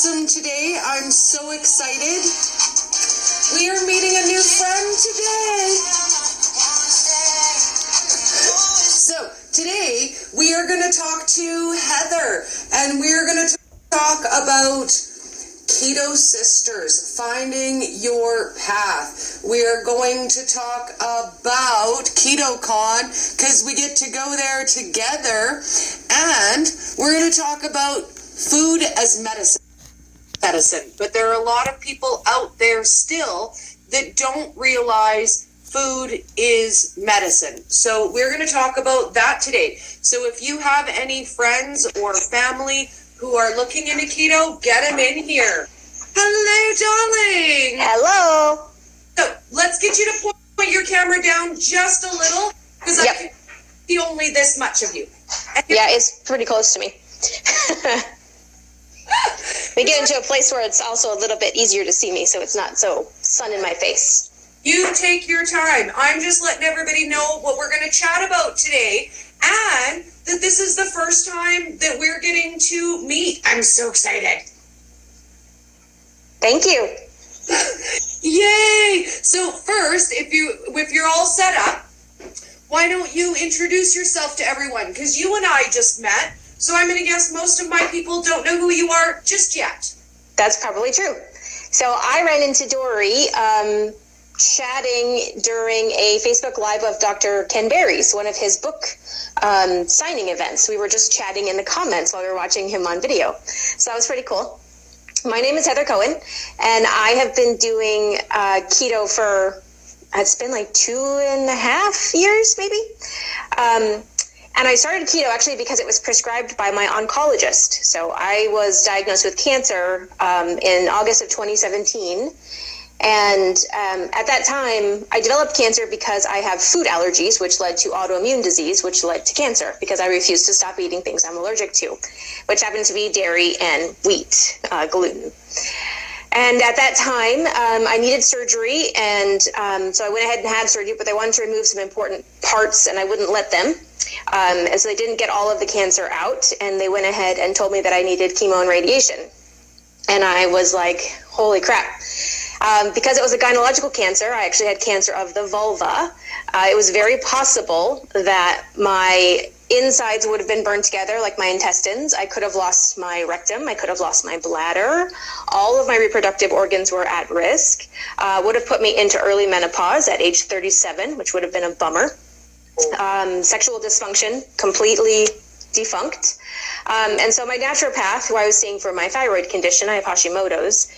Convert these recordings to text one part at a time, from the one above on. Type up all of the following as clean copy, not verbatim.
awesome today. I'm so excited. We are meeting a new friend today. So today we are going to talk to Heather, and we are going to talk about Keto Sisters, finding your path. We are going to talk about KetoCon because we get to go there together, and we're going to talk about food as medicine. But there are a lot of people out there still that don't realize food is medicine. So we're going to talk about that today. So if you have any friends or family who are looking into keto, get them in here. Hello, darling. Hello. So let's get you to point your camera down just a little, because I can see only this much of you. Yeah, it's pretty close to me. We get into a place where it's also a little bit easier to see me, so it's not so sun in my face. You take your time. I'm just letting everybody know what we're going to chat about today, and that this is the first time that we're getting to meet. I'm so excited. Thank you. Yay! So first, if you're all set up, why don't you introduce yourself to everyone? Because you and I just met, so I'm going to guess most of my people don't know who you are just yet. That's probably true. So I ran into Dori chatting during a Facebook Live of Dr. Ken Berry's, one of his book signing events. We were just chatting in the comments while we were watching him on video. So that was pretty cool. My name is Heather Cohen, and I have been doing keto for, it's been like 2.5 years, maybe. And I started keto actually because it was prescribed by my oncologist. So I was diagnosed with cancer in August of 2017. And at that time, I developed cancer because I have food allergies, which led to autoimmune disease, which led to cancer because I refused to stop eating things I'm allergic to, which happened to be dairy and wheat, gluten. And at that time, I needed surgery, and so I went ahead and had surgery, but they wanted to remove some important parts, and I wouldn't let them. And so they didn't get all of the cancer out, and they went ahead and told me that I needed chemo and radiation. And I was like, holy crap. Because it was a gynecological cancer, I actually had cancer of the vulva. It was very possible that my insides would have been burned together, like my intestines. I could have lost my rectum. I could have lost my bladder. All of my reproductive organs were at risk. Would have put me into early menopause at age 37, which would have been a bummer. Sexual dysfunction, completely defunct. And so my naturopath, who I was seeing for my thyroid condition, I have Hashimoto's,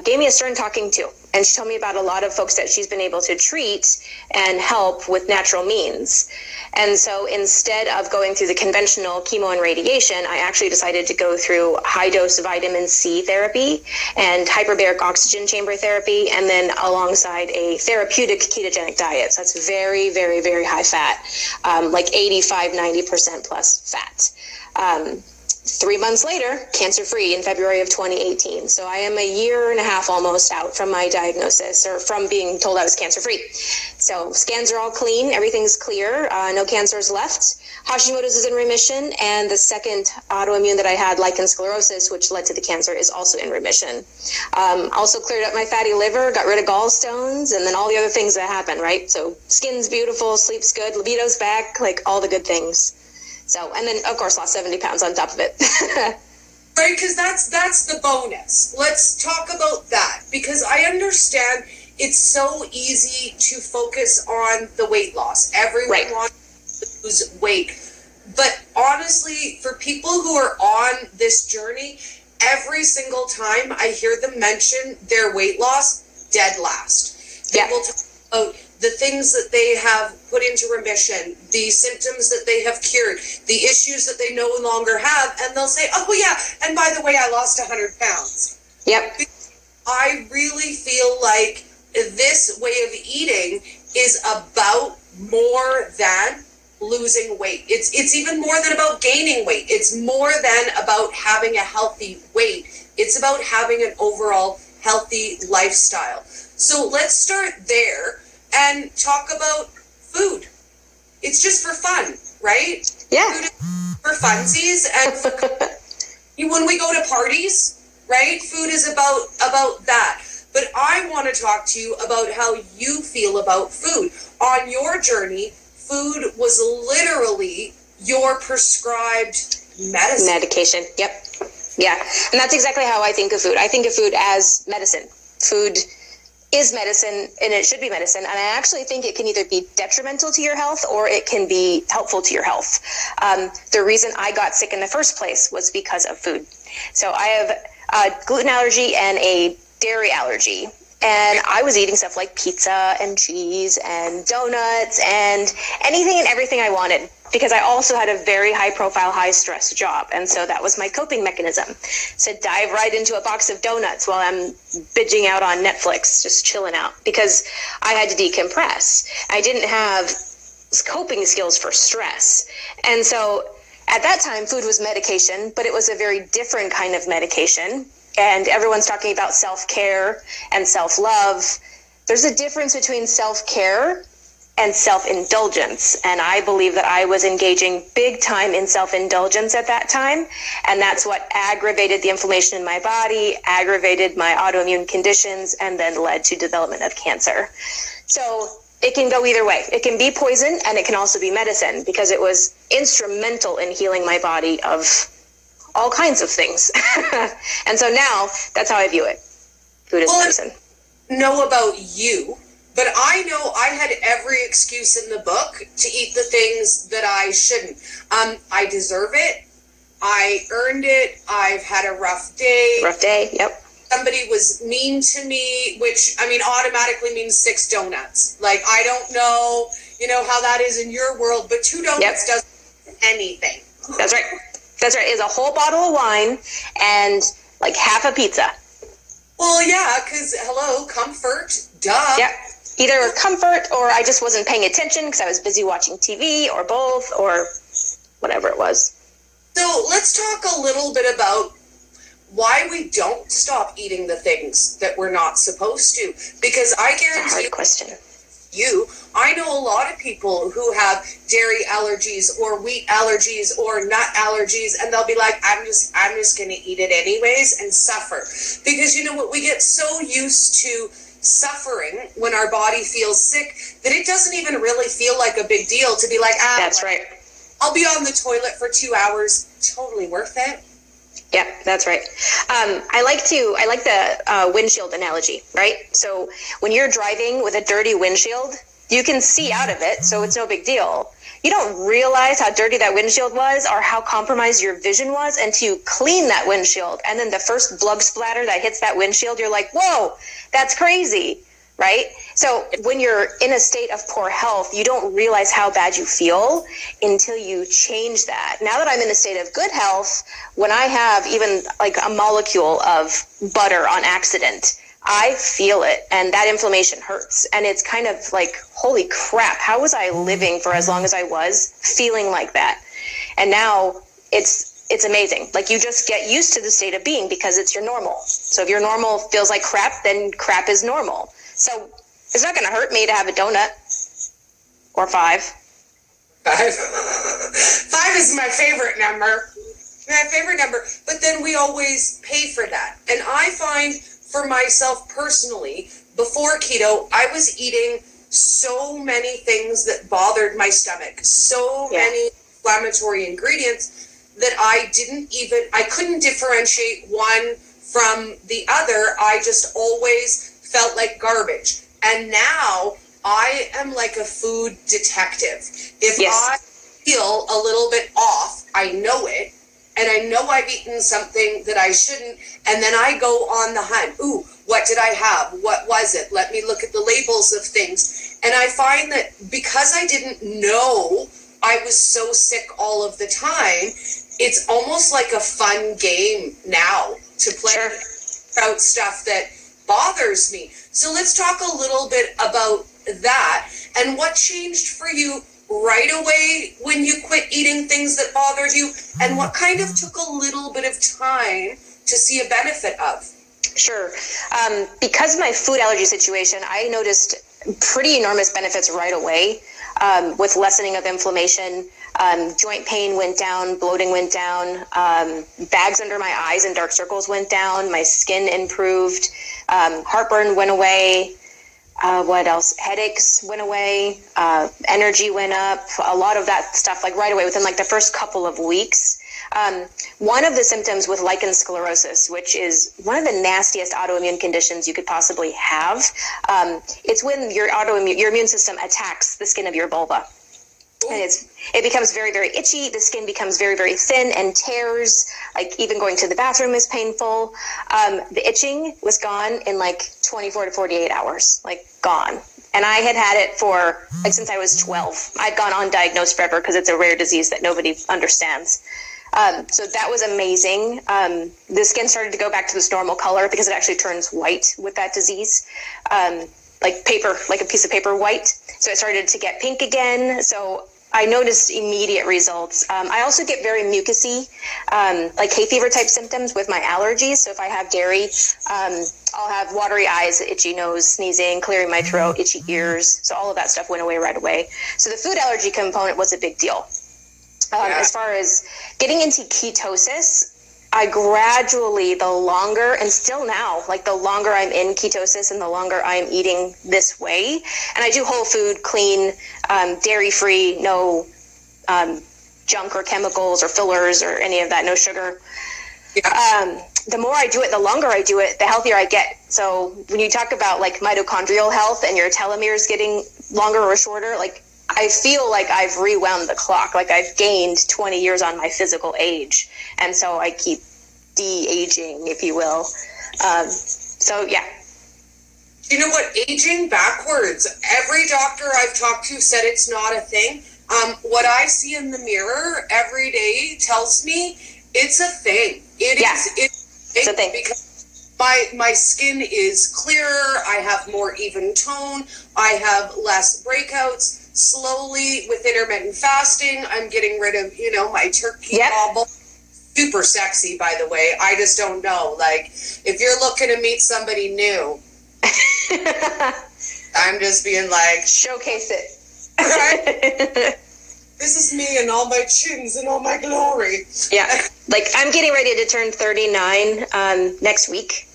gave me a stern talking to. And she told me about a lot of folks that she's been able to treat and help with natural means. And so instead of going through the conventional chemo and radiation, I actually decided to go through high-dose vitamin C therapy and hyperbaric oxygen chamber therapy, and then alongside a therapeutic ketogenic diet. So it's very, very, very high fat, like 85, 90% plus fat. 3 months later, cancer-free in February of 2018. So I am 1.5 years almost out from my diagnosis, or from being told I was cancer-free. So scans are all clean, everything's clear, no cancers left. Hashimoto's is in remission, and the second autoimmune that I had, lichen sclerosis, which led to the cancer, is also in remission. Also cleared up my fatty liver, got rid of gallstones, and then all the other things that happen, right? So skin's beautiful, sleep's good, libido's back, like all the good things. So, and then, of course, lost 70 pounds on top of it. Right, because that's the bonus. Let's talk about that, because I understand it's so easy to focus on the weight loss. Everyone wants to lose weight. But honestly, for people who are on this journey, every single time I hear them mention their weight loss, dead last. They will talk about the things that they have put into remission, the symptoms that they have cured, the issues that they no longer have, and they'll say, oh yeah, and by the way, I lost 100 pounds. Yep. I really feel like this way of eating is about more than losing weight. It's even more than about gaining weight. It's more than about having a healthy weight. It's about having an overall healthy lifestyle. So let's start there and talk about food. It's just for fun, right? Yeah. Food is for funsies and for when we go to parties, right? Food is about that. But I want to talk to you about how you feel about food. On your journey, food was literally your prescribed medicine. Medication. Yep. Yeah. And that's exactly how I think of food. I think of food as medicine. Food is medicine, and it should be medicine. And I actually think it can either be detrimental to your health or it can be helpful to your health. The reason I got sick in the first place was because of food. So I have a gluten allergy and a dairy allergy. And I was eating stuff like pizza and cheese and donuts and anything and everything I wanted, because I also had a very high profile, high stress job. And so that was my coping mechanism. So dive right into a box of donuts while I'm binging out on Netflix, just chilling out, because I had to decompress. I didn't have coping skills for stress. And so at that time, food was medication, but it was a very different kind of medication. And everyone's talking about self-care and self-love. There's a difference between self-care and self-indulgence. And I believe that I was engaging big time in self-indulgence at that time. And that's what aggravated the inflammation in my body, aggravated my autoimmune conditions, and then led to development of cancer. So it can go either way. It can be poison, and it can also be medicine, because it was instrumental in healing my body of all kinds of things. And so now that's how I view it. Food is medicine. Know about you, but I know I had every excuse in the book to eat the things that I shouldn't. I deserve it. I earned it. I've had a rough day. Rough day, yep. Somebody was mean to me, which, I mean, automatically means 6 donuts. Like, I don't know, how that is in your world, but 2 donuts doesn't anything. That's right. That's right. It's a whole bottle of wine and like half a pizza. Well, yeah, because, hello, comfort, duh. Yep. Either comfort or I just wasn't paying attention because I was busy watching TV, or both, or whatever it was. So let's talk a little bit about why we don't stop eating the things that we're not supposed to. Because I guarantee That's a hard question. I know a lot of people who have dairy allergies or wheat allergies or nut allergies, and they'll be like, I'm just going to eat it anyways and suffer. Because you know what, we get so used to suffering when our body feels sick that it doesn't even really feel like a big deal to be like, that's right. I'll be on the toilet for 2 hours. Totally worth it. Yeah, that's right. I like the windshield analogy, right? So when you're driving with a dirty windshield, you can see out of it, so it's no big deal. You don't realize how dirty that windshield was or how compromised your vision was until you clean that windshield. And then the first blood splatter that hits that windshield, you're like, whoa, that's crazy, right? So when you're in a state of poor health, you don't realize how bad you feel until you change that. Now that I'm in a state of good health, when I have even like a molecule of butter on accident, I feel it, and that inflammation hurts. And it's kind of like, holy crap, how was I living for as long as I was feeling like that? And now it's amazing. Like, you just get used to the state of being because it's your normal. So if your normal feels like crap, then crap is normal. So it's not going to hurt me to have a donut or 5. 5 is my favorite number. But then we always pay for that. And I find for myself personally, before keto, I was eating so many things that bothered my stomach, so many inflammatory ingredients that I couldn't differentiate one from the other. I just always felt like garbage. And now I am like a food detective. If I feel a little bit off, I know it. And I know I've eaten something that I shouldn't, and then I go on the hunt. Ooh, what did I have? What was it? Let me look at the labels of things. And I find that because I didn't know I was so sick all of the time, it's almost like a fun game now to play about stuff that bothers me. So let's talk a little bit about that and what changed for you right away when you quit eating things that bothered you, and what kind of took a little bit of time to see a benefit of? Sure. Because of my food allergy situation, I noticed pretty enormous benefits right away with lessening of inflammation. Joint pain went down, bloating went down, bags under my eyes and dark circles went down, my skin improved, heartburn went away. What else? Headaches went away, energy went up, a lot of that stuff, like right away within like the first couple of weeks. One of the symptoms with lichen sclerosis, which is one of the nastiest autoimmune conditions you could possibly have, it's when your immune system attacks the skin of your vulva. And it becomes very, very itchy. The skin becomes very, very thin and tears. Like even going to the bathroom is painful. The itching was gone in like 24 to 48 hours, like gone. And I had had it for like since I was 12. I'd gone undiagnosed forever because it's a rare disease that nobody understands. So that was amazing. The skin started to go back to this normal color because it actually turns white with that disease. Like paper, like a piece of paper white. So it started to get pink again. So I noticed immediate results. I also get very mucousy, like hay fever type symptoms with my allergies. So if I have dairy, I'll have watery eyes, itchy nose, sneezing, clearing my throat, itchy ears. So all of that stuff went away right away. So the food allergy component was a big deal. As far as getting into ketosis, I gradually, the longer, and still now, like the longer I'm in ketosis and the longer I'm eating this way, and I do whole food, clean, dairy-free, no junk or chemicals or fillers or any of that, no sugar. Yeah. The more I do it, the longer I do it, the healthier I get. So when you talk about like mitochondrial health and your telomeres getting longer or shorter, like I feel like I've rewound the clock, like I've gained 20 years on my physical age. And so I keep de-aging, if you will. So, yeah. You know what? Aging backwards. Every doctor I've talked to said it's not a thing. What I see in the mirror every day tells me it's a thing. It's a thing. Because my skin is clearer. I have more even tone. I have less breakouts. Slowly, with intermittent fasting, I'm getting rid of, my turkey bobble. Super sexy, by the way. I just don't know. Like, if you're looking to meet somebody new, I'm just being like... Showcase it. Right? This is me and all my chins and all my glory. Yeah. Like, I'm getting ready to turn 39 next week.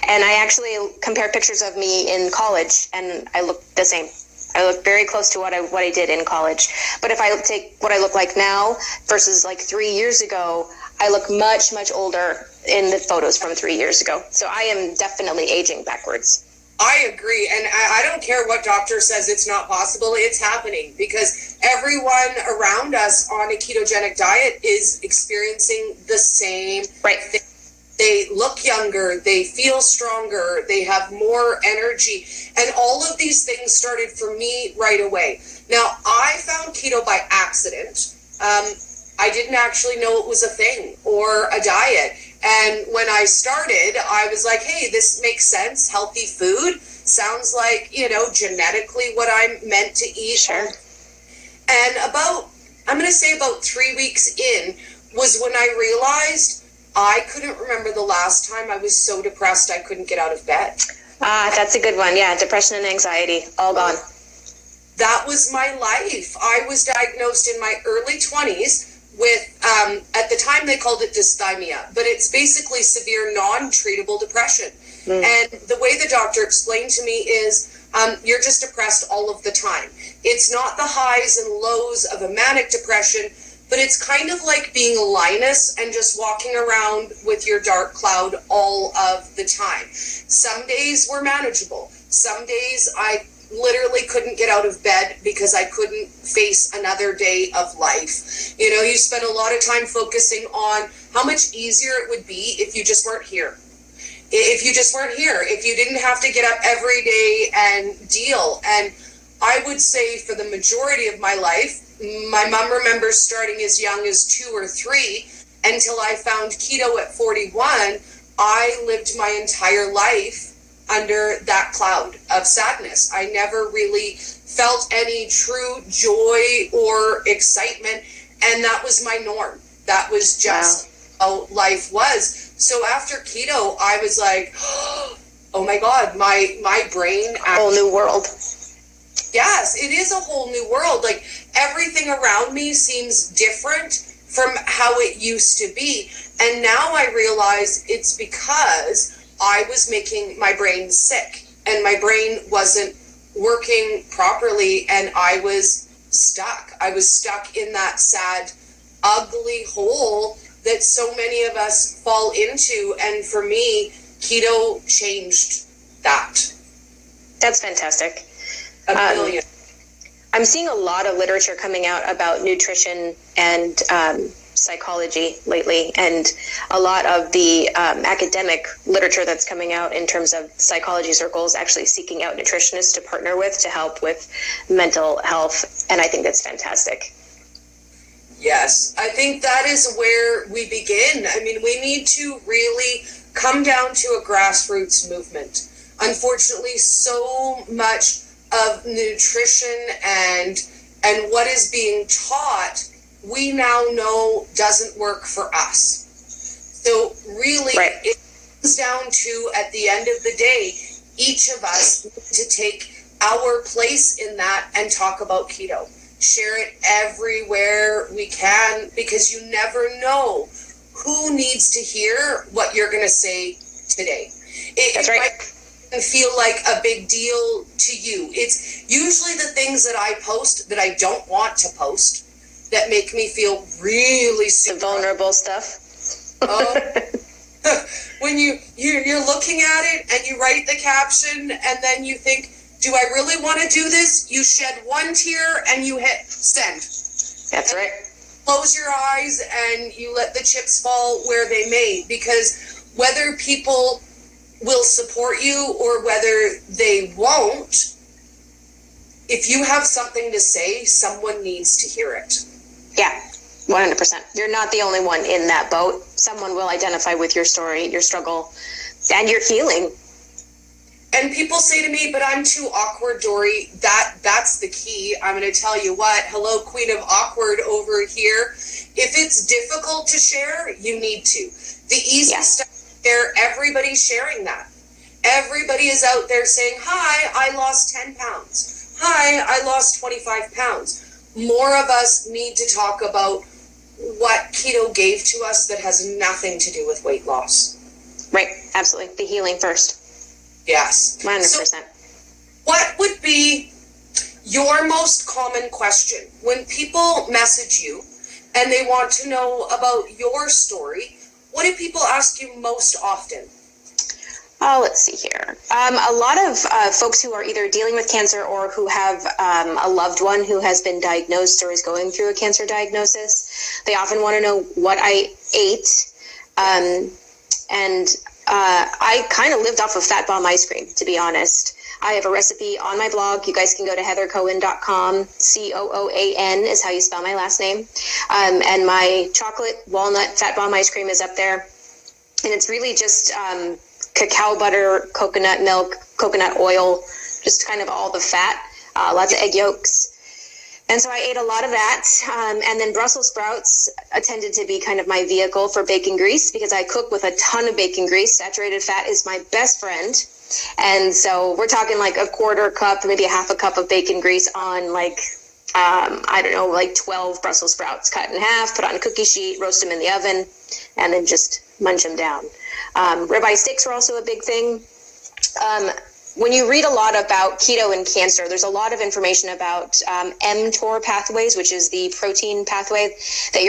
And I actually compared pictures of me in college, and I look the same. I look very close to what I did in college. But if I take what I look like now versus like 3 years ago, I look much, much older in the photos from 3 years ago. So I am definitely aging backwards. I agree. And I don't care what doctor says it's not possible. It's happening because everyone around us on a ketogenic diet is experiencing the same thing. They look younger, they feel stronger, they have more energy. And all of these things started for me right away. Now, I found keto by accident. I didn't actually know it was a thing or a diet. And when I started, I was like, hey, this makes sense. Healthy food sounds like, genetically what I'm meant to eat. Sure. And I'm going to say about 3 weeks in was when I realized I couldn't remember the last time I was so depressed I couldn't get out of bed. That's a good one. Yeah, depression and anxiety, all gone. That was my life. I was diagnosed in my early 20s with, at the time they called it dysthymia, but it's basically severe non-treatable depression. And the way the doctor explained to me is, you're just depressed all of the time. It's not the highs and lows of a manic depression, but it's kind of like being Linus and just walking around with your dark cloud all of the time. Some days were manageable. Some days I literally couldn't get out of bed because I couldn't face another day of life. You spend a lot of time focusing on how much easier it would be if you just weren't here. If you just weren't here, if you didn't have to get up every day and deal. And I would say for the majority of my life, my mom remembers starting as young as 2 or 3 until I found keto at 41. I lived my entire life under that cloud of sadness. I never really felt any true joy or excitement, and that was my norm. That was just how life was. So after keto, I was like, oh my God, my brain... Whole new world. Yes, it is a whole new world. Like, everything around me seems different from how it used to be. And now I realize it's because I was making my brain sick and my brain wasn't working properly, and I was stuck. I was stuck in that sad, ugly hole that so many of us fall into. And for me, keto changed that. That's fantastic. A million. I'm seeing a lot of literature coming out about nutrition and psychology lately, and a lot of the academic literature that's coming out in terms of psychology circles actually seeking out nutritionists to partner with to help with mental health, and I think that's fantastic. Yes, I think that is where we begin. I mean, we need to really come down to a grassroots movement. Unfortunately, so much of nutrition and what is being taught, we now know doesn't work for us. So really, right. It comes down to, at the end of the day, each of us need to take our place in that and talk about keto. Share it everywhere we can, because you never know who needs to hear what you're going to say today. That's right. Might feel like a big deal to you. It's usually the things that I post that I don't want to post that make me feel really super. The vulnerable stuff. When you're looking at it and you write the caption and then you think, do I really want to do this? You shed one tear and you hit send. That's right. Close your eyes and you let the chips fall where they may, because whether people will support you or whether they won't, if you have something to say, someone needs to hear it. Yeah, 100%. You're not the only one in that boat. Someone will identify with your story, your struggle, and your healing. And people say to me, but I'm too awkward, Dori. That's the key. I'm going to tell you what. Hello, Queen of Awkward over here. If it's difficult to share, you need to. The easy stuff to share, everybody's sharing that. Everybody is out there saying, hi, I lost 10 pounds. Hi, I lost 25 pounds. More of us need to talk about what keto gave to us that has nothing to do with weight loss. Right, absolutely. The healing first. Yes. 100%. So what would be your most common question when people message you and they want to know about your story? What do people ask you most often? Oh, let's see here. A lot of folks who are either dealing with cancer or who have a loved one who has been diagnosed or is going through a cancer diagnosis, they often want to know what I ate. I kind of lived off of fat bomb ice cream, to be honest. I have a recipe on my blog. You guys can go to heathercoonan.com. Cooan is how you spell my last name. And my chocolate walnut fat bomb ice cream is up there. And it's really just cacao butter, coconut milk, coconut oil, just kind of all the fat, lots of egg yolks. And so I ate a lot of that. And then Brussels sprouts tended to be kind of my vehicle for bacon grease, because I cook with a ton of bacon grease. Saturated fat is my best friend. And so we're talking like a quarter cup, maybe a half a cup of bacon grease on like, 12 Brussels sprouts cut in half, put on a cookie sheet, roast them in the oven, and then just munch them down. Ribeye steaks were also a big thing. When you read a lot about keto and cancer, there's a lot of information about mTOR pathways, which is the protein pathway that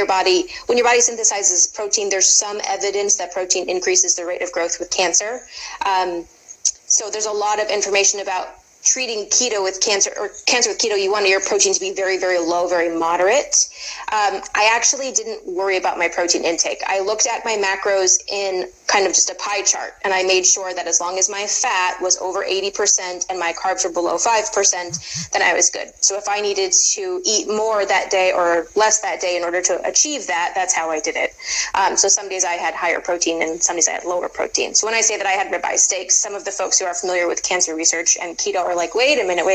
when your body synthesizes protein, there's some evidence that protein increases the rate of growth with cancer. So there's a lot of information about treating keto with cancer, or cancer with keto. You want your protein to be very, very low, very moderate. I actually didn't worry about my protein intake. I looked at my macros in kind of just a pie chart, and I made sure that as long as my fat was over 80% and my carbs were below 5%, then I was good. So if I needed to eat more that day or less that day in order to achieve that, that's how I did it. So some days I had higher protein and some days I had lower protein. So when I say that I had ribeye steaks, some of the folks who are familiar with cancer research and keto are like, wait a minute.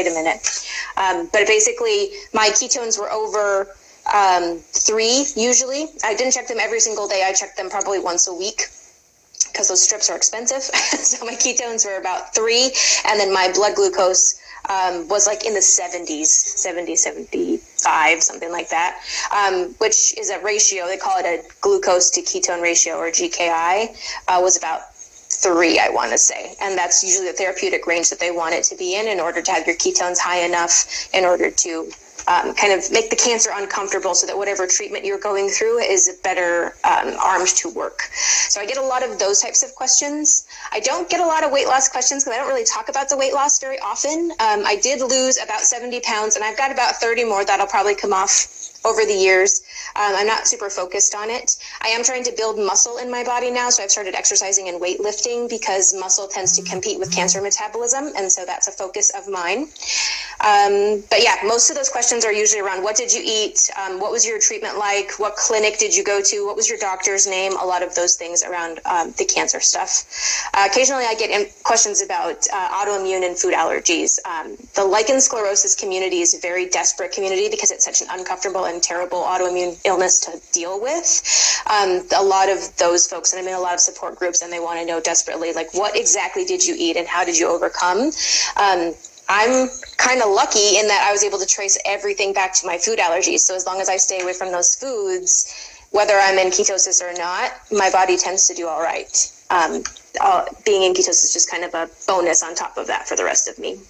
But basically my ketones were over 3 usually. I didn't check them every single day. I checked them probably once a week, because those strips are expensive. So my ketones were about 3, and then my blood glucose was like in the 75, something like that, which is a ratio. They call it a glucose to ketone ratio, or GKI, was about 3, I want to say. And that's usually the therapeutic range that they want it to be in order to have your ketones high enough in order to kind of make the cancer uncomfortable, so that whatever treatment you're going through is better armed to work. So I get a lot of those types of questions. I don't get a lot of weight loss questions because I don't really talk about the weight loss very often. I did lose about 70 pounds, and I've got about 30 more that'll probably come off over the years. I'm not super focused on it. I am trying to build muscle in my body now, so I've started exercising and weightlifting because muscle tends to compete with cancer metabolism, and so that's a focus of mine. But yeah, most of those questions are usually around what did you eat, what was your treatment like, what clinic did you go to, what was your doctor's name, a lot of those things around the cancer stuff. Occasionally I get questions about autoimmune and food allergies. The lichen sclerosis community is a very desperate community because it's such an uncomfortable and terrible autoimmune illness to deal with. A lot of those folks, and I'm in a lot of support groups, and they want to know desperately, like, what exactly did you eat and how did you overcome? I'm kind of lucky in that I was able to trace everything back to my food allergies. So as long as I stay away from those foods, whether I'm in ketosis or not, my body tends to do all right. Being in ketosis is just kind of a bonus on top of that for the rest of me.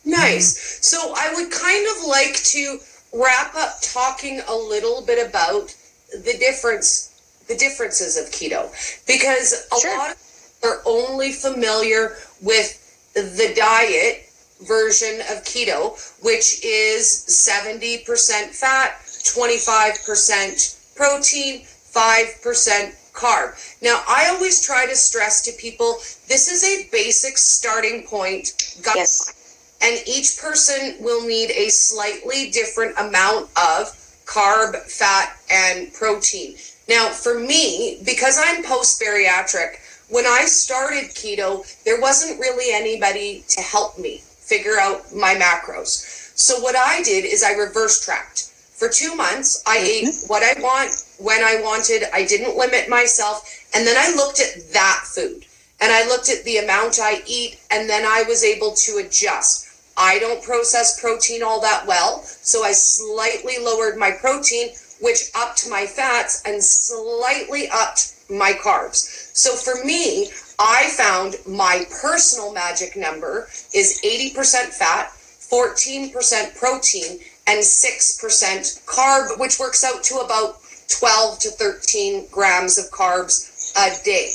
Nice. So I would kind of like to wrap up talking a little bit about the differences of keto, because a lot of people are only familiar with the diet version of keto, which is 70% fat, 25% protein, 5% carb. Now, I always try to stress to people, this is a basic starting point. Yes. And each person will need a slightly different amount of carb, fat, and protein. Now, for me, because I'm post-bariatric, when I started keto, there wasn't really anybody to help me figure out my macros. So what I did is I reverse tracked. For 2 months, I ate what I want, when I wanted. I didn't limit myself. And then I looked at that food. And I looked at the amount I eat, and then I was able to adjust. I don't process protein all that well, so I slightly lowered my protein, which upped my fats and slightly upped my carbs. So for me, I found my personal magic number is 80% fat, 14% protein, and 6% carb, which works out to about 12 to 13 grams of carbs a day.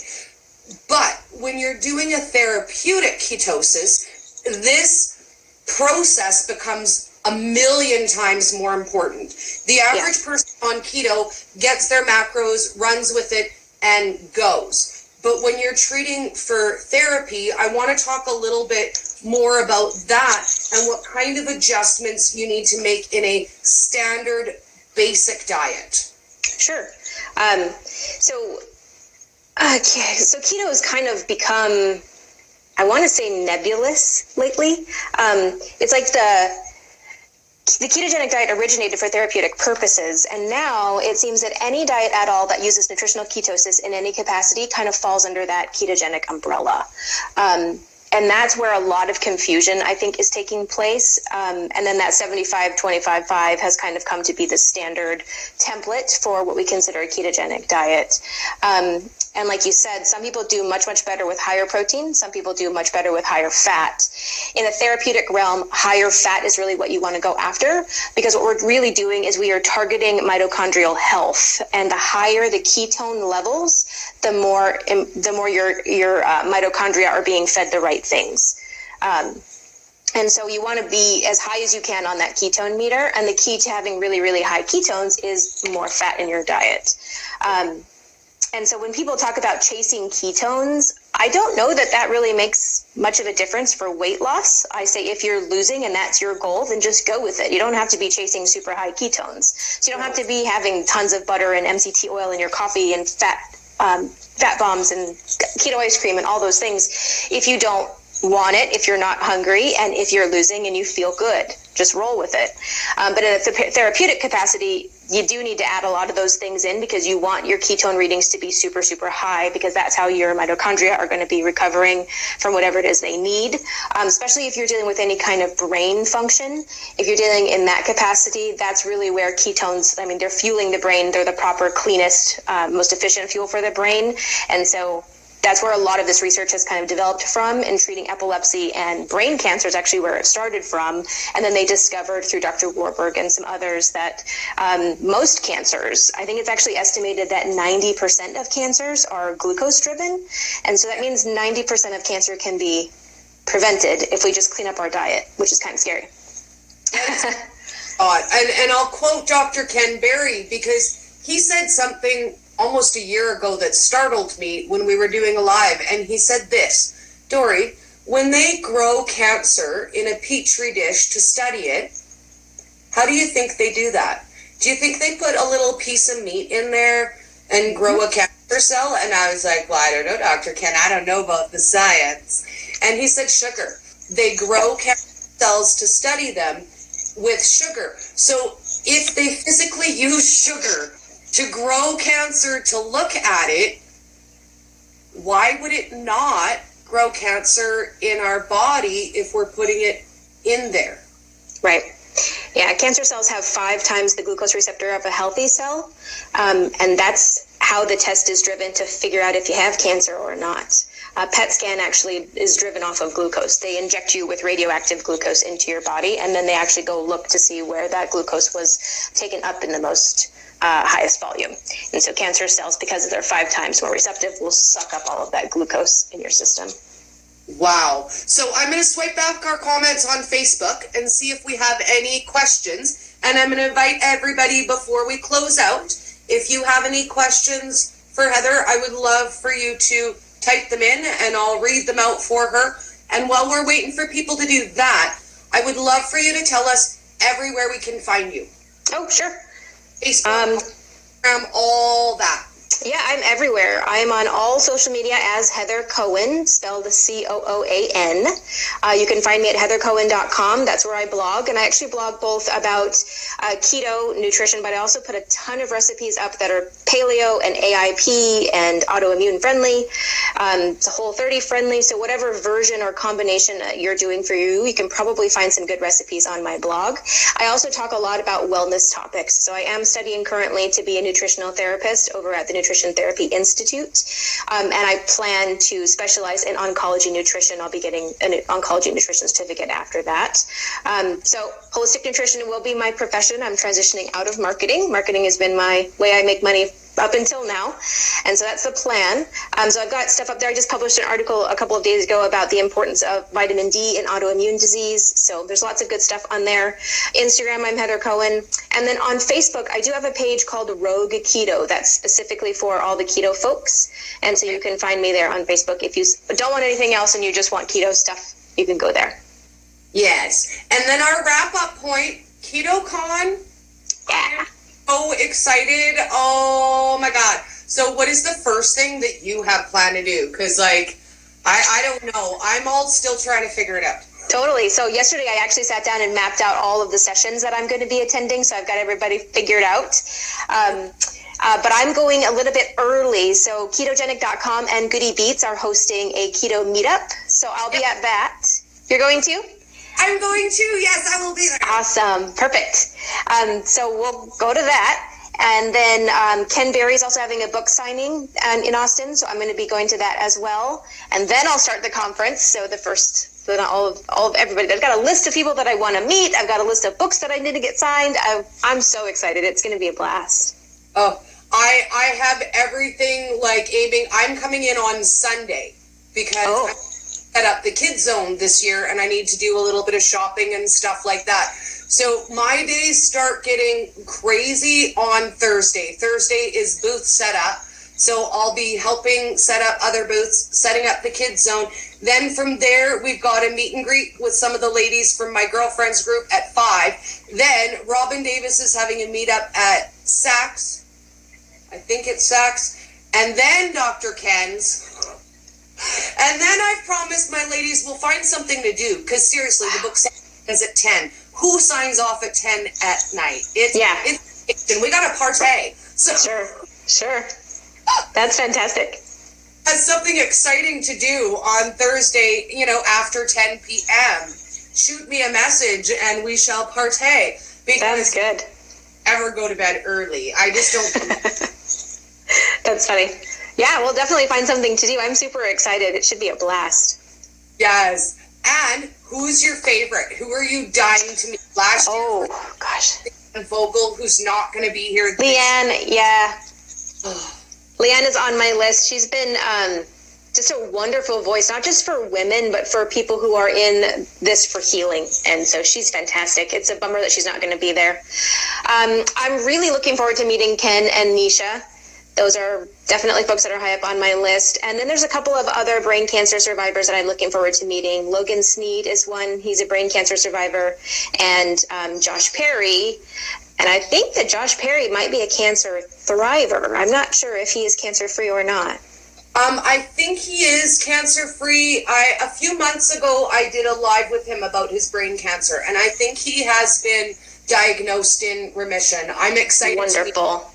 But when you're doing a therapeutic ketosis, this process becomes a million times more important. The average person on keto gets their macros, runs with it, and goes. But when you're treating for therapy, I want to talk a little bit more about that and what kind of adjustments you need to make in a standard basic diet. Sure. So keto has kind of become, I want to say, nebulous lately. It's like the ketogenic diet originated for therapeutic purposes, and now it seems that any diet at all that uses nutritional ketosis in any capacity kind of falls under that ketogenic umbrella. And that's where a lot of confusion, I think, is taking place. And then that 75-25-5 has kind of come to be the standard template for what we consider a ketogenic diet. And like you said, some people do much, much better with higher protein. Some people do much better with higher fat. In the therapeutic realm, higher fat is really what you want to go after, because what we're really doing is we are targeting mitochondrial health. And the higher the ketone levels, the more your mitochondria are being fed the right things. And so you want to be as high as you can on that ketone meter. And the key to having really, really high ketones is more fat in your diet. And so when people talk about chasing ketones, I don't know that that really makes much of a difference for weight loss. I say if you're losing and that's your goal, then just go with it. You don't have to be chasing super high ketones. So you don't have to be having tons of butter and MCT oil in your coffee and fat bombs and keto ice cream and all those things if you don't want it if you're not hungry, and if you're losing and you feel good, just roll with it. But in a therapeutic capacity, you do need to add a lot of those things in, because you want your ketone readings to be super, super high, because that's how your mitochondria are going to be recovering from whatever it is they need, especially if you're dealing with any kind of brain function. If you're dealing in that capacity, that's really where ketones, I mean, they're fueling the brain. They're the proper, cleanest, most efficient fuel for the brain. And so that's where a lot of this research has kind of developed from, in treating epilepsy and brain cancer is actually where it started from. And then they discovered through Dr. Warburg and some others that most cancers, I think it's actually estimated that 90% of cancers are glucose driven. And so that means 90% of cancer can be prevented if we just clean up our diet, which is kind of scary. And I'll quote Dr. Ken Berry, because he said something almost a year ago that startled me when we were doing a live, and he said this: Dori, when they grow cancer in a petri dish to study it, how do you think they do that? Do you think they put a little piece of meat in there and grow a cancer cell? And I was like, well, I don't know, Dr. Ken, I don't know about the science. And he said sugar. They grow cancer cells to study them with sugar. So if they physically use sugar to grow cancer to look at it, why would it not grow cancer in our body if we're putting it in there? Right. Yeah, cancer cells have 5 times the glucose receptor of a healthy cell, and that's how the test is driven to figure out if you have cancer or not. PET scan actually is driven off of glucose. They inject you with radioactive glucose into your body, and then they actually go look to see where that glucose was taken up in the most highest volume. And so cancer cells, because they're 5 times more receptive, will suck up all of that glucose in your system. Wow. So I'm going to swipe back our comments on Facebook and see if we have any questions. And I'm going to invite everybody before we close out. If you have any questions for Heather, I would love for you to type them in and I'll read them out for her. And while we're waiting for people to do that, I would love for you to tell us everywhere we can find you. Oh, sure. Facebook, Instagram, all that. Yeah, I'm everywhere. I'm on all social media as Heather Cohen, spelled Cooan. You can find me at heathercohen.com. That's where I blog. And I actually blog both about keto nutrition, but I also put a ton of recipes up that are paleo and AIP and autoimmune friendly. It's a Whole30 friendly. So whatever version or combination that you're doing for you, you can probably find some good recipes on my blog. I also talk a lot about wellness topics. So I am studying currently to be a nutritional therapist over at the Nutrition Therapy Institute, and I plan to specialize in oncology nutrition. I'll be getting an oncology nutrition certificate after that. So holistic nutrition will be my profession. I'm transitioning out of marketing. Marketing has been my way I make money up until now, and so that's the plan. So I've got stuff up there. I just published an article a couple of days ago about the importance of vitamin D in autoimmune disease, so there's lots of good stuff on there. Instagram, I'm Heather Cohen, and then on Facebook I do have a page called Rogue Keto that's specifically for all the keto folks, and so you can find me there on Facebook. If you don't want anything else and you just want keto stuff, you can go there. Yes, and then our wrap-up point, KetoCon. Yeah. So excited. Oh my God. So what is the first thing that you have planned to do? Because like, I don't know. I'm all still trying to figure it out. Totally. So yesterday I actually sat down and mapped out all of the sessions that I'm going to be attending. So I've got everybody figured out. But I'm going a little bit early. So ketogenic.com and Goody Beats are hosting a keto meetup. So I'll be at that. You're going to? I'm going to. Yes, I will be there. Awesome. Perfect. So we'll go to that. And then Ken Berry's also having a book signing in Austin. So I'm going to be going to that as well. And then I'll start the conference. So all of everybody. I've got a list of people that I want to meet. I've got a list of books that I need to get signed. I'm so excited. It's going to be a blast. Oh, I have everything like aiming. I'm coming in on Sunday because I set up the kids zone this year and I need to do a little bit of shopping and stuff like that. So my days start getting crazy on Thursday. Thursday is booth setup. So I'll be helping set up other booths, setting up the kids zone. Then from there, we've got a meet and greet with some of the ladies from my girlfriend's group at 5. Then Robin Davis is having a meetup at Saks. I think it's Saks. And then Dr. Ken's And then I've promised my ladies we'll find something to do, because seriously, the book ends at 10. Who signs off at 10 at night? It's we got to partay. So Sure. That's fantastic. Has something exciting to do on Thursday, after 10 p.m. Shoot me a message and we shall partay. Sounds good. Ever go to bed early. I just don't. That's funny. Yeah, we'll definitely find something to do. I'm super excited. It should be a blast. Yes. And who's your favorite? Who are you dying to meet? Last year? Oh, gosh. Vogel, who's not going to be here. Leanne, yeah. Leanne is on my list. She's been just a wonderful voice, not just for women, but for people who are in this for healing. And so she's fantastic. It's a bummer that she's not going to be there. I'm really looking forward to meeting Ken and Nisha. Those are definitely folks that are high up on my list. And then there's a couple of other brain cancer survivors that I'm looking forward to meeting. Logan Sneed is one. He's a brain cancer survivor. And Josh Perry. And I think that Josh Perry might be a cancer thriver. I'm not sure if he is cancer-free or not. I think he is cancer-free. A few months ago, I did a live with him about his brain cancer. And I think he has been diagnosed in remission. I'm excited. Wonderful.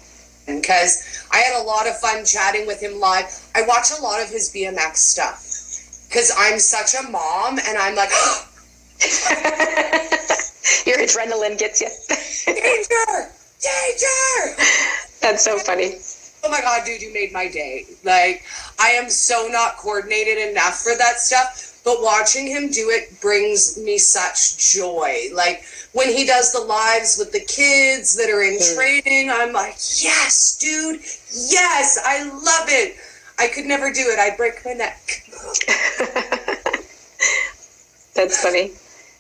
Because I had a lot of fun chatting with him live. I watch a lot of his BMX stuff because I'm such a mom, and I'm like, your adrenaline gets you. Danger! That's so funny. Oh my God, dude, you made my day. Like, I am so not coordinated enough for that stuff, but watching him do it brings me such joy. Like, when he does the lives with the kids that are in training, I'm like, yes, dude, yes, I love it. I could never do it. I'd break my neck. That's funny.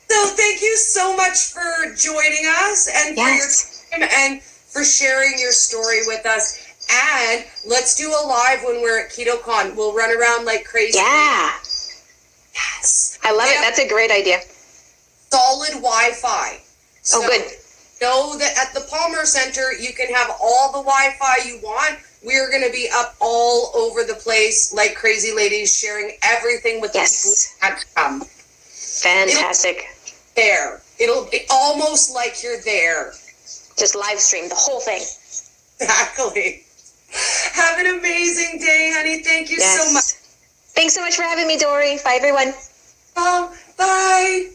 So thank you so much for joining us and for your time and for sharing your story with us. And let's do a live when we're at KetoCon. We'll run around like crazy. Yeah. Yes. I love it. That's a great idea. Solid Wi-Fi. So good. Know that at the Palmer Center, you can have all the Wi-Fi you want. We're going to be up all over the place like crazy ladies, sharing everything with the people who come. Fantastic. It'll be almost like you're there. Just live stream the whole thing. Exactly. Have an amazing day, honey. Thank you so much. Thanks so much for having me, Dori. Bye, everyone. Oh, bye.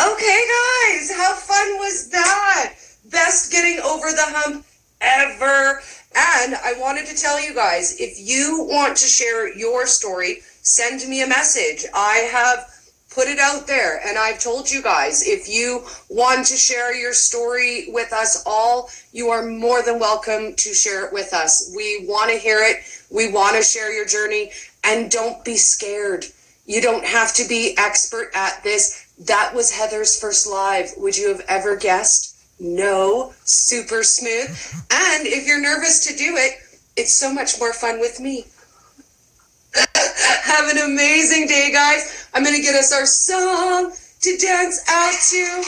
Okay, guys, how fun was that? Best getting over the hump ever. And I wanted to tell you guys, if you want to share your story, send me a message. I have put it out there, and I've told you guys, if you want to share your story with us all, you are more than welcome to share it with us. We want to hear it. We want to share your journey, and don't be scared. You don't have to be expert at this. That was Heather's first live. Would you have ever guessed? No. Super smooth. And if you're nervous to do it, it's so much more fun with me. Have an amazing day, guys. I'm going to get us our song to dance out to.